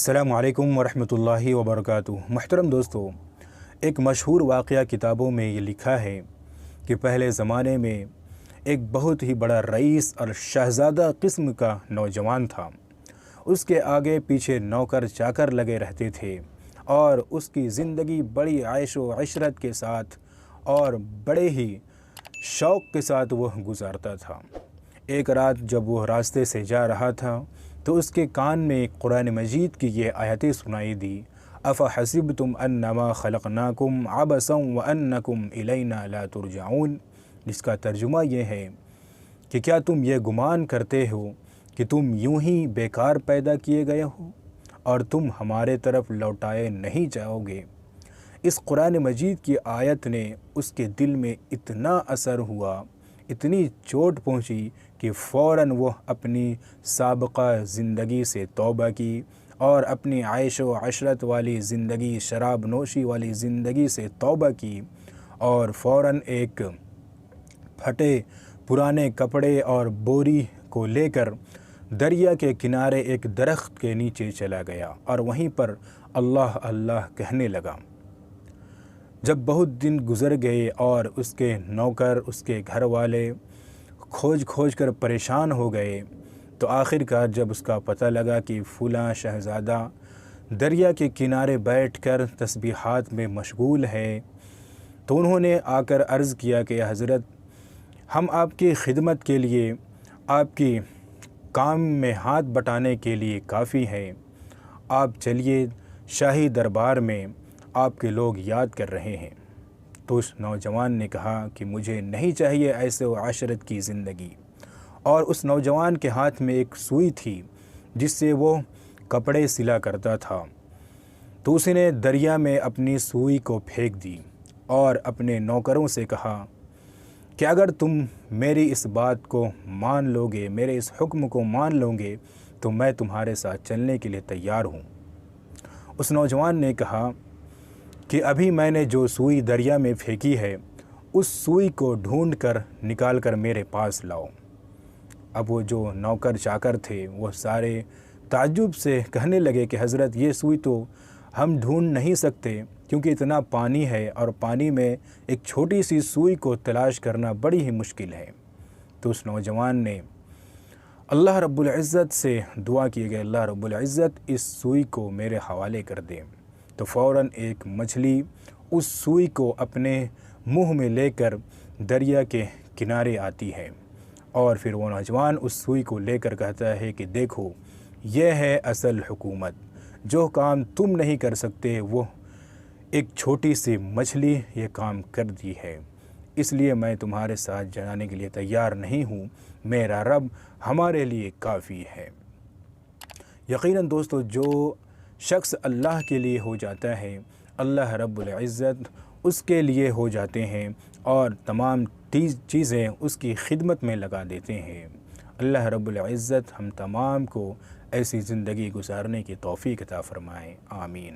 السلام علیکم ورحمۃ اللہ وبرکاتہ۔ محترم دوستو، ایک مشہور واقعہ کتابوں میں یہ لکھا ہے کہ پہلے زمانے میں ایک بہت ہی بڑا رئیس اور شہزادہ قسم کا نوجوان تھا۔ اس کے آگے پیچھے نوکر چاکر لگے رہتے تھے اور اس کی زندگی بڑی عیش و عشرت کے ساتھ اور بڑے ہی شوق کے ساتھ وہ گزارتا تھا۔ ایک رات جب وہ راستے سے جا رہا تھا تو اس کے کان میں قرآن مجید کی یہ آیتیں سنائی دی، افحسبتم انما خلقناکم عبثا وانکم الینا لا ترجعون، جس کا ترجمہ یہ ہے کہ کیا تم یہ گمان کرتے ہو کہ تم یوں ہی بیکار پیدا کیے گئے ہو اور تم ہمارے طرف لوٹائے نہیں جاؤ گے۔ اس قرآن مجید کی آیت نے اس کے دل میں اتنا اثر ہوا، اتنی چوٹ پہنچی کہ فوراً وہ اپنی سابقہ زندگی سے توبہ کی اور اپنی عیش و عشرت والی زندگی، شراب نوشی والی زندگی سے توبہ کی اور فوراً ایک پھٹے پرانے کپڑے اور بوری کو لے کر دریا کے کنارے ایک درخت کے نیچے چلا گیا اور وہیں پر اللہ اللہ کہنے لگا۔ جب بہت دن گزر گئے اور اس کے نوکر، اس کے گھر والے کھوج کر پریشان ہو گئے تو آخر کار جب اس کا پتہ لگا کہ فلاں شہزادہ دریا کے کنارے بیٹھ کر تسبیحات میں مشغول ہے، تو انہوں نے آ کر عرض کیا کہ حضرت، ہم آپ کی خدمت کے لیے، آپ کی کام میں ہاتھ بٹانے کے لیے کافی ہیں، آپ چلیے، شاہی دربار میں آپ کے لوگ یاد کر رہے ہیں۔ تو اس نوجوان نے کہا کہ مجھے نہیں چاہیے ایسے و عشرت کی زندگی، اور اس نوجوان کے ہاتھ میں ایک سوئی تھی جس سے وہ کپڑے سلا کرتا تھا، تو اس نے دریا میں اپنی سوئی کو پھینک دی اور اپنے نوکروں سے کہا کہ اگر تم میری اس بات کو مان لو گے، میرے اس حکم کو مان لو گے تو میں تمہارے ساتھ چلنے کے لیے تیار ہوں۔ اس نوجوان نے کہا کہ ابھی میں نے جو سوئی دریا میں پھینکی ہے اس سوئی کو ڈھونڈ کر نکال کر میرے پاس لاؤ۔ اب وہ جو نوکر چاکر تھے وہ سارے تعجب سے کہنے لگے کہ حضرت، یہ سوئی تو ہم ڈھونڈ نہیں سکتے کیونکہ اتنا پانی ہے اور پانی میں ایک چھوٹی سی سوئی کو تلاش کرنا بڑی ہی مشکل ہے۔ تو اس نوجوان نے اللہ رب العزت سے دعا کی کہ اللہ رب العزت اس سوئی کو میرے حوالے کر دے۔ تو فوراً ایک مچھلی اس سوئی کو اپنے منہ میں لے کر دریا کے کنارے آتی ہے اور پھر وہ نوجوان اس سوئی کو لے کر کہتا ہے کہ دیکھو، یہ ہے اصل حکومت، جو کام تم نہیں کر سکتے وہ ایک چھوٹی سی مچھلی یہ کام کر دی ہے، اس لیے میں تمہارے ساتھ جانے کے لیے تیار نہیں ہوں، میرا رب ہمارے لیے کافی ہے۔ یقیناً دوستو، جو شخص اللہ کے لیے ہو جاتا ہے، اللہ رب العزت اس کے لیے ہو جاتے ہیں اور تمام چیزیں اس کی خدمت میں لگا دیتے ہیں۔ اللہ رب العزت ہم تمام کو ایسی زندگی گزارنے کی توفیق عطا فرمائے، آمین۔